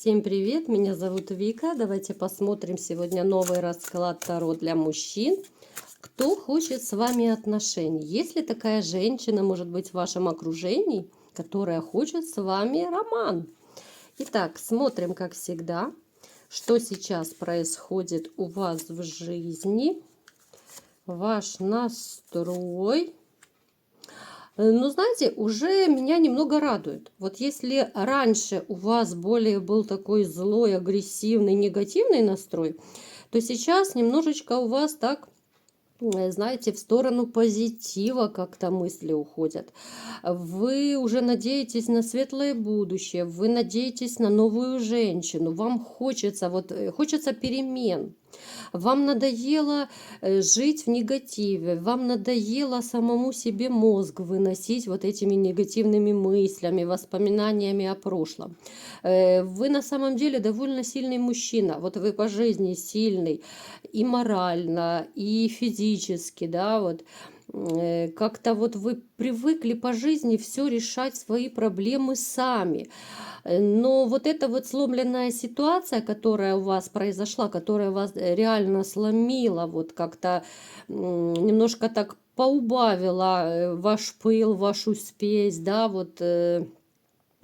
Всем привет, меня зовут Вика. Давайте посмотрим сегодня новый расклад Таро для мужчин. Кто хочет с вами отношений? Есть ли такая женщина, может быть, в вашем окружении, которая хочет с вами роман? Итак, смотрим, как всегда, что сейчас происходит у вас в жизни, ваш настрой. Ну, знаете, уже меня немного радует. Вот если раньше у вас более был такой злой, агрессивный, негативный настрой, то сейчас немножечко у вас так, знаете, в сторону позитива как-то мысли уходят. Вы уже надеетесь на светлое будущее, вы надеетесь на новую женщину, вам хочется, хочется перемен. Вам надоело жить в негативе, вам надоело самому себе мозг выносить вот этими негативными мыслями, воспоминаниями о прошлом. Вы на самом деле довольно сильный мужчина, вот вы по жизни сильный и морально, и физически, да, вот. Как-то вот вы привыкли по жизни все решать свои проблемы сами. Но вот эта вот сломленная ситуация, которая у вас произошла, которая вас реально сломила, вот как-то немножко так поубавила ваш пыл, вашу спесь, да, вот,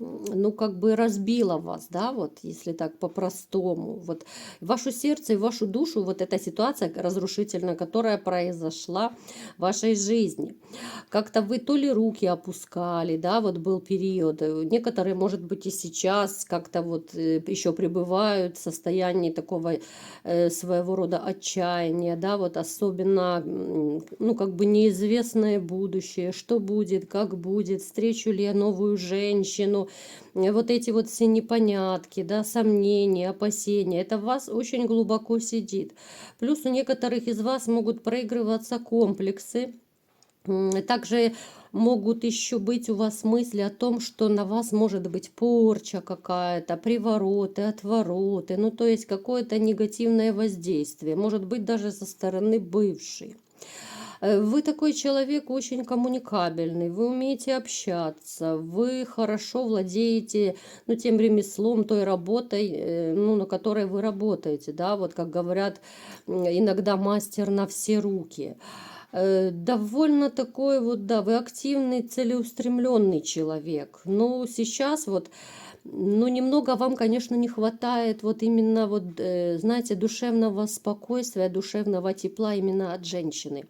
ну, как бы разбила вас, да, вот, если так по-простому. Вот ваше сердце и вашу душу, вот эта ситуация разрушительная, которая произошла в вашей жизни. Как-то вы то ли руки опускали, да, вот был период. Некоторые, может быть, и сейчас как-то вот еще пребывают в состоянии такого своего рода отчаяния, да, вот особенно, ну, как бы неизвестное будущее, что будет, как будет, встречу ли я новую женщину, вот эти вот все непонятки, да, сомнения, опасения, это в вас очень глубоко сидит. Плюс у некоторых из вас могут проигрываться комплексы. Также могут еще быть у вас мысли о том, что на вас может быть порча какая-то, привороты, отвороты, ну то есть какое-то негативное воздействие, может быть даже со стороны бывшей. Вы такой человек очень коммуникабельный, вы умеете общаться, вы хорошо владеете, ну, тем ремеслом, той работой, ну, на которой вы работаете, да, вот как говорят иногда мастер на все руки. Довольно такой вот, да, вы активный, целеустремленный человек. Но сейчас вот, ну, немного вам, конечно, не хватает вот именно вот, знаете, душевного спокойствия, душевного тепла именно от женщины.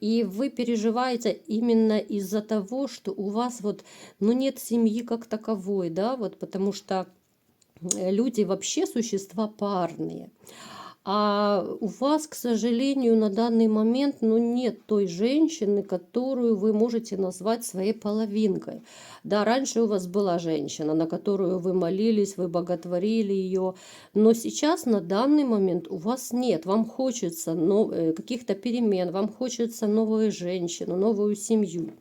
И вы переживаете именно из-за того, что у вас вот, ну, нет семьи как таковой, да, вот, потому что люди вообще существа парные. А у вас, к сожалению, на данный момент, ну, нет той женщины, которую вы можете назвать своей половинкой. Да, раньше у вас была женщина, на которую вы молились, вы боготворили ее, но сейчас на данный момент у вас нет. Вам хочется каких-то перемен, вам хочется новую женщину, новую семью.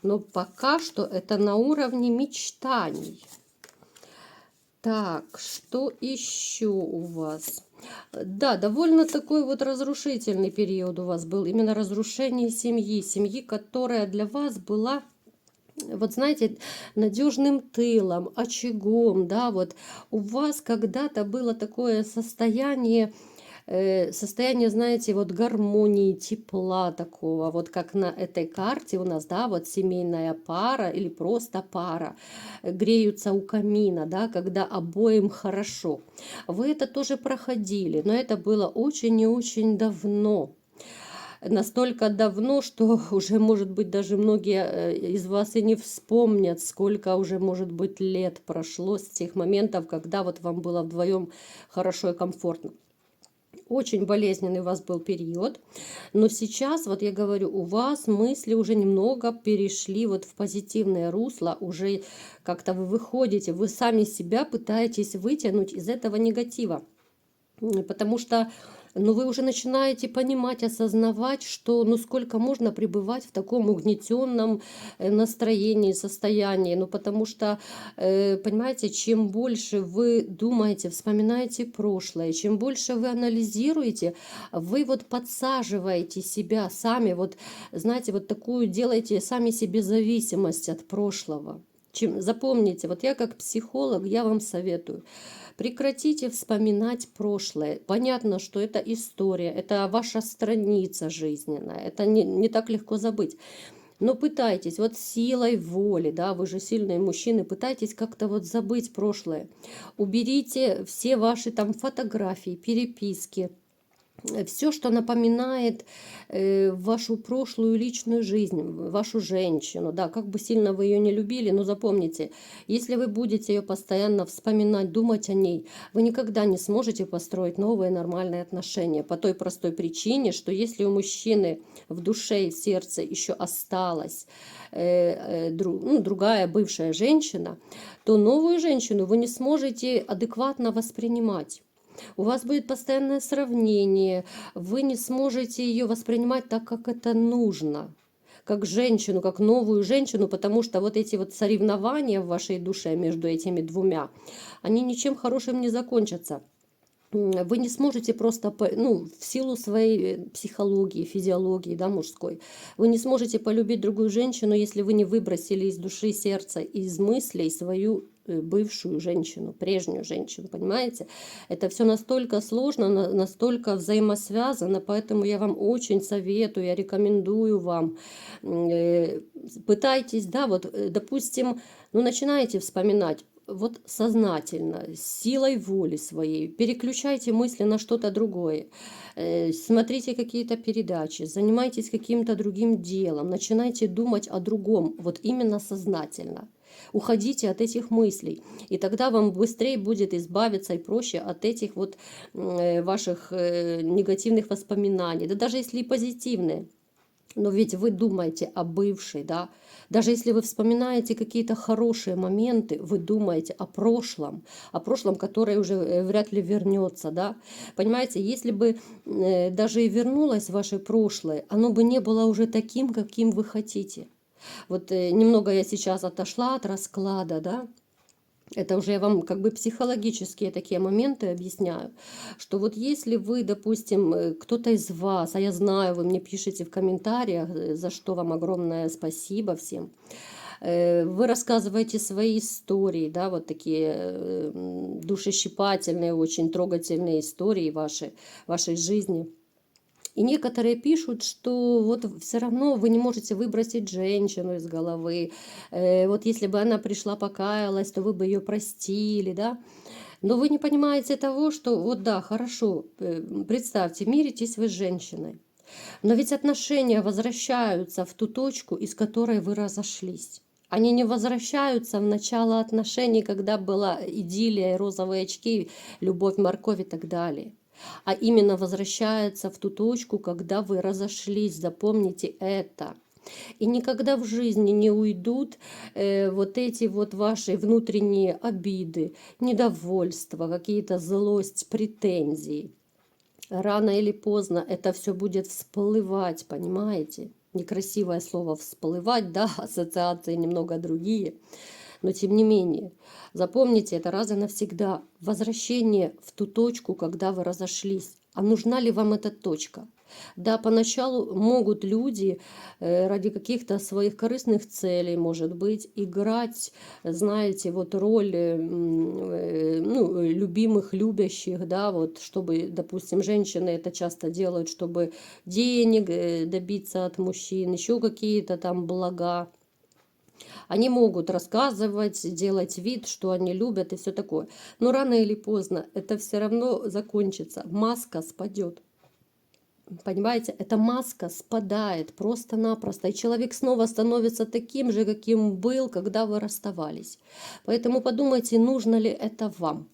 Но пока что это на уровне мечтаний. Так, что еще у вас? Да, довольно такой вот разрушительный период у вас был. Именно разрушение семьи. Семьи, которая для вас была, вот знаете, надежным тылом, очагом, да, вот у вас когда-то было такое состояние, знаете, вот гармонии, тепла такого, вот как на этой карте у нас, да, вот семейная пара или просто пара греются у камина, да, когда обоим хорошо. Вы это тоже проходили, но это было очень и очень давно. Настолько давно, что уже, может быть, даже многие из вас и не вспомнят, сколько уже, может быть, лет прошло с тех моментов, когда вот вам было вдвоем хорошо и комфортно. Очень болезненный у вас был период, но сейчас, вот я говорю, у вас мысли уже немного перешли вот в позитивное русло, уже как-то вы выходите, вы сами себя пытаетесь вытянуть из этого негатива, потому что но вы уже начинаете понимать, осознавать, что ну сколько можно пребывать в таком угнетенном настроении, состоянии. Ну потому что, понимаете, чем больше вы думаете, вспоминаете прошлое, чем больше вы анализируете, вы вот подсаживаете себя сами, вот знаете, вот такую делаете сами себе зависимость от прошлого. Запомните, вот я как психолог, я вам советую, прекратите вспоминать прошлое. Понятно, что это история, это ваша страница жизненная, это не так легко забыть. Но пытайтесь, вот силой воли, да, вы же сильные мужчины, пытайтесь как-то вот забыть прошлое. Уберите все ваши там фотографии, переписки, все, что напоминает вашу прошлую личную жизнь, вашу женщину, да, как бы сильно вы ее не любили, но запомните, если вы будете ее постоянно вспоминать, думать о ней, вы никогда не сможете построить новые нормальные отношения по той простой причине, что если у мужчины в душе и в сердце еще осталась другая бывшая женщина, то новую женщину вы не сможете адекватно воспринимать. У вас будет постоянное сравнение, вы не сможете ее воспринимать так, как это нужно, как женщину, как новую женщину, потому что вот эти вот соревнования в вашей душе между этими двумя, они ничем хорошим не закончатся. Вы не сможете просто, ну, в силу своей психологии, физиологии, да, мужской, вы не сможете полюбить другую женщину, если вы не выбросили из души, сердца, из мыслей свою бывшую женщину, прежнюю женщину, понимаете? Это все настолько сложно, настолько взаимосвязано, поэтому я вам очень советую, я рекомендую вам, пытайтесь, да, вот, допустим, ну, начинаете вспоминать, вот сознательно, силой воли своей, переключайте мысли на что-то другое, смотрите какие-то передачи, занимайтесь каким-то другим делом, начинайте думать о другом, вот именно сознательно. Уходите от этих мыслей, и тогда вам быстрее будет избавиться и проще от этих вот ваших негативных воспоминаний, да даже если и позитивные. Но ведь вы думаете о бывшей, да? Даже если вы вспоминаете какие-то хорошие моменты, вы думаете о прошлом, которое уже вряд ли вернется, да? Понимаете, если бы даже и вернулось ваше прошлое, оно бы не было уже таким, каким вы хотите. Вот немного я сейчас отошла от расклада, да? Это уже я вам как бы психологические такие моменты объясняю, что вот если вы, допустим, кто-то из вас, а я знаю, вы мне пишете в комментариях, за что вам огромное спасибо всем, вы рассказываете свои истории, да, вот такие душещипательные, очень трогательные истории вашей жизни. И некоторые пишут, что вот все равно вы не можете выбросить женщину из головы. Вот если бы она пришла, покаялась, то вы бы ее простили, да. Но вы не понимаете того, что вот да, хорошо, представьте, миритесь вы с женщиной. Но ведь отношения возвращаются в ту точку, из которой вы разошлись. Они не возвращаются в начало отношений, когда была идиллия, розовые очки, любовь, морковь и так далее. А именно возвращается в ту точку, когда вы разошлись. Запомните это. И никогда в жизни не уйдут вот эти вот ваши внутренние обиды, недовольство, какие-то злость, претензии. Рано или поздно это все будет всплывать, понимаете? Некрасивое слово всплывать, да, ассоциации немного другие. Но тем не менее, запомните это раз и навсегда. Возвращение в ту точку, когда вы разошлись. А нужна ли вам эта точка? Да, поначалу могут люди ради каких-то своих корыстных целей, может быть, играть, знаете, вот роль ну, любимых, любящих, да, вот, чтобы, допустим, женщины это часто делают, чтобы денег добиться от мужчин, еще какие-то там блага. Они могут рассказывать, делать вид, что они любят и все такое. Но рано или поздно это все равно закончится. Маска спадет. Понимаете, эта маска спадает просто-напросто, и человек снова становится таким же, каким был, когда вы расставались. Поэтому подумайте, нужно ли это вам.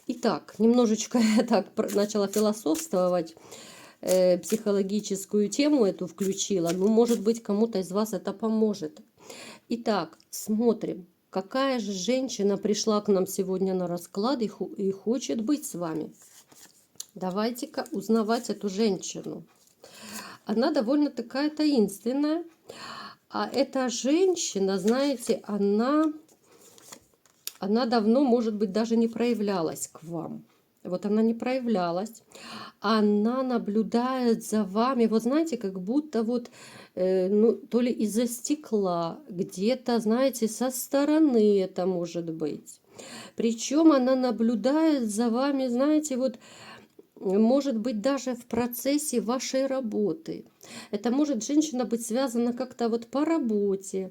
Итак, немножечко я так начала философствовать, психологическую тему эту включила. Ну, может быть, кому-то из вас это поможет. Итак, смотрим, какая же женщина пришла к нам сегодня на расклад и хочет быть с вами. Давайте-ка узнавать эту женщину. Она довольно такая таинственная. А эта женщина, знаете, она давно, может быть, даже не проявлялась к вам. Вот она не проявлялась. Она наблюдает за вами, вот знаете, как будто вот, ну, то ли из-за стекла, где-то, знаете, со стороны это может быть. Причем она наблюдает за вами, знаете, вот, может быть, даже в процессе вашей работы. Это может женщина быть связана как-то вот по работе.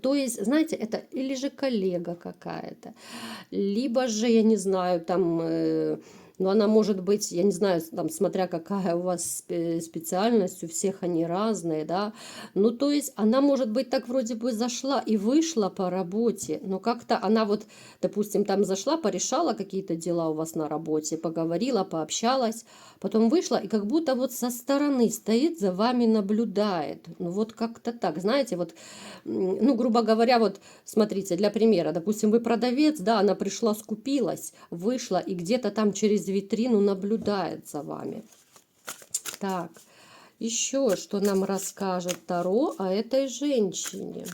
То есть, знаете, это или же коллега какая-то, либо же, я не знаю, там, ну, она может быть, я не знаю, там, смотря какая у вас специальность, у всех они разные, да. Ну, то есть, она, может быть, так вроде бы зашла и вышла по работе, но как-то она вот, допустим, там зашла, порешала какие-то дела у вас на работе, поговорила, пообщалась, потом вышла и как будто вот со стороны стоит, за вами наблюдает. Ну, вот как-то так, знаете, вот, ну, грубо говоря, вот смотрите, для примера, допустим, вы продавец, да, она пришла, скупилась, вышла и где-то там через витрину наблюдает за вами. Так, еще что нам расскажет Таро о этой женщине?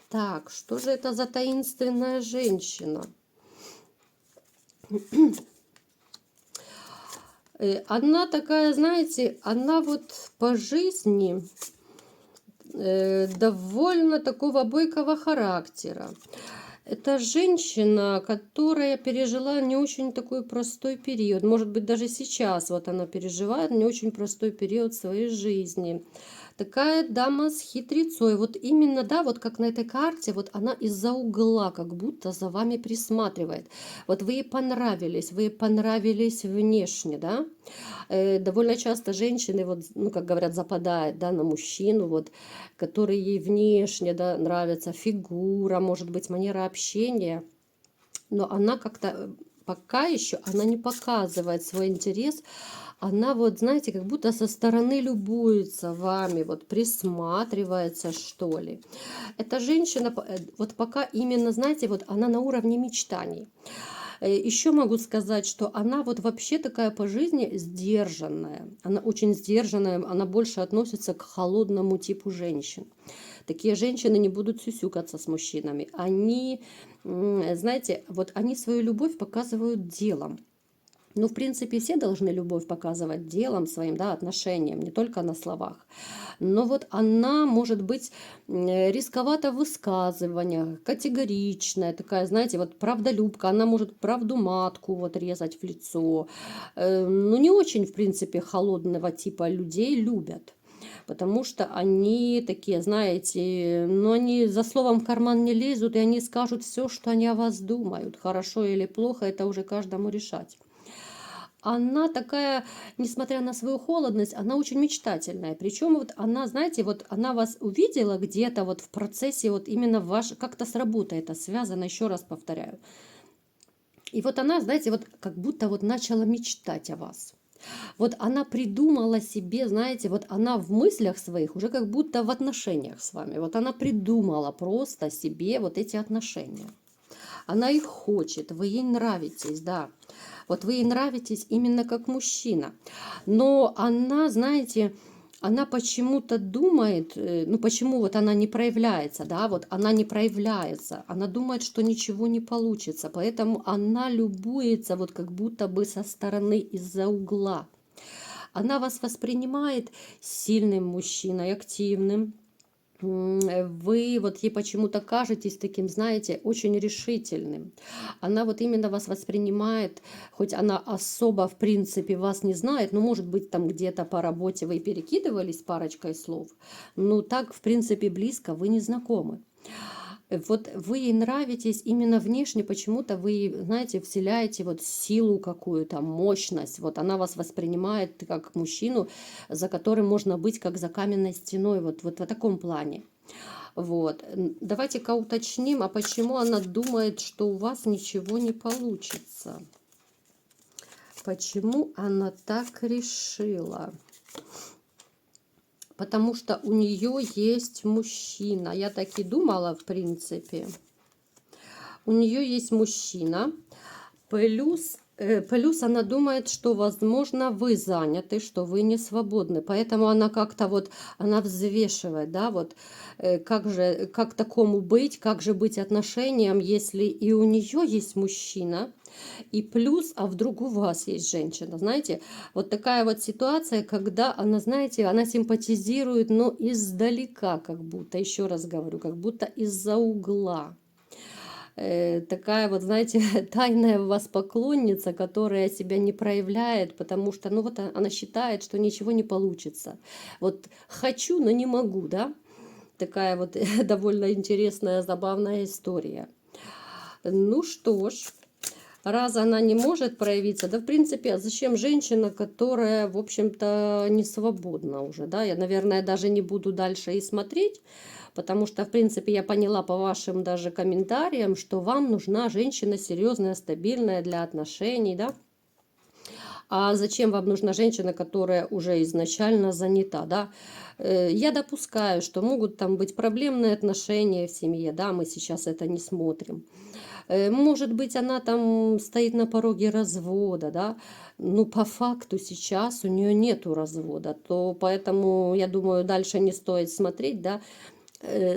Так, что же это за таинственная женщина? Она такая, знаете, она вот по жизни довольно такого бойкого характера. Это женщина, которая пережила не очень такой простой период. Может быть, даже сейчас вот она переживает не очень простой период своей жизни. Такая дама с хитрецой. Вот именно, да, вот как на этой карте, вот она из-за угла как будто за вами присматривает. Вот вы ей понравились внешне, да. Довольно часто женщины, вот, ну, как говорят, западают, да, на мужчину, вот, который ей внешне, да, нравится, фигура, может быть, манера общения, но она как-то пока еще она не показывает свой интерес, она вот, знаете, как будто со стороны любуется вами, вот присматривается, что ли. Эта женщина, вот пока именно, знаете, вот она на уровне мечтаний. Еще могу сказать, что она вот вообще такая по жизни сдержанная. Она очень сдержанная, она больше относится к холодному типу женщин. Такие женщины не будут сюсюкаться с мужчинами. Они, знаете, вот они свою любовь показывают делом. Ну, в принципе, все должны любовь показывать делом своим, да, отношением, не только на словах. Но вот она может быть рисковата в высказываниях, категоричная, такая, знаете, вот правдолюбка, она может правду матку вот резать в лицо. Ну, не очень, в принципе, холодного типа людей любят. Потому что они такие, знаете, ну, они за словом в карман не лезут, и они скажут все, что они о вас думают. Хорошо или плохо, это уже каждому решать. Она такая, несмотря на свою холодность, она очень мечтательная. Причем вот она, знаете, вот она вас увидела где-то вот в процессе, вот именно ваш, как-то с работой это связано, еще раз повторяю. И вот она, знаете, вот как будто вот начала мечтать о вас. Вот она придумала себе, знаете, вот она в мыслях своих уже как будто в отношениях с вами. Вот она придумала просто себе вот эти отношения. Она их хочет, вы ей нравитесь, да. Вот вы ей нравитесь именно как мужчина. Но она, знаете, она почему-то думает, ну почему вот она не проявляется, да, вот она не проявляется. Она думает, что ничего не получится. Поэтому она любуется вот как будто бы со стороны из-за угла. Она вас воспринимает сильным мужчиной, активным. Вы вот ей почему-то кажетесь таким, знаете, очень решительным. Она вот именно вас воспринимает, хоть она особо, в принципе, вас не знает, но, может быть, там где-то по работе вы перекидывались парочкой слов, но так, в принципе, близко вы не знакомы. Вот вы ей нравитесь именно внешне, почему-то вы, знаете, вселяете вот силу какую-то, мощность. Вот она вас воспринимает как мужчину, за которым можно быть как за каменной стеной, вот в таком плане. Вот. Давайте-ка уточним, а почему она думает, что у вас ничего не получится? Почему она так решила? Потому что у нее есть мужчина. Я так и думала, в принципе. У нее есть мужчина. Плюс Плюс она думает, что, возможно, вы заняты, что вы не свободны. Поэтому она как-то вот, она взвешивает, да, вот, как же, как такому быть, как же быть отношениям, если и у нее есть мужчина, и плюс, а вдруг у вас есть женщина, знаете, вот такая вот ситуация, когда она, знаете, она симпатизирует, но издалека, как будто, еще раз говорю, как будто из-за угла. Такая вот, знаете, тайная у вас поклонница, которая себя не проявляет, потому что, ну вот она считает, что ничего не получится. Вот хочу, но не могу, да? Такая вот довольно интересная, забавная история. Ну что ж, раз она не может проявиться, да, в принципе, а зачем женщина, которая, в общем-то, не свободна уже, да? Я, наверное, даже не буду дальше и смотреть, потому что, в принципе, я поняла по вашим даже комментариям, что вам нужна женщина серьезная, стабильная для отношений, да? А зачем вам нужна женщина, которая уже изначально занята, да? Я допускаю, что могут там быть проблемные отношения в семье, да, мы сейчас это не смотрим. Может быть, она там стоит на пороге развода, да, ну, по факту сейчас у нее нету развода, то поэтому, я думаю, дальше не стоит смотреть, да,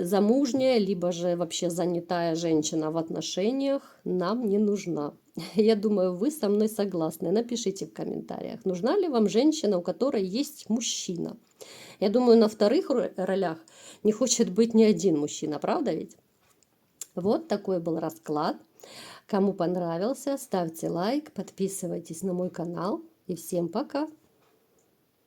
замужняя, либо же вообще занятая женщина в отношениях нам не нужна. Я думаю, вы со мной согласны. Напишите в комментариях, нужна ли вам женщина, у которой есть мужчина. Я думаю, на вторых ролях не хочет быть ни один мужчина, правда ведь? Вот такой был расклад. Кому понравился, ставьте лайк, подписывайтесь на мой канал. И всем пока!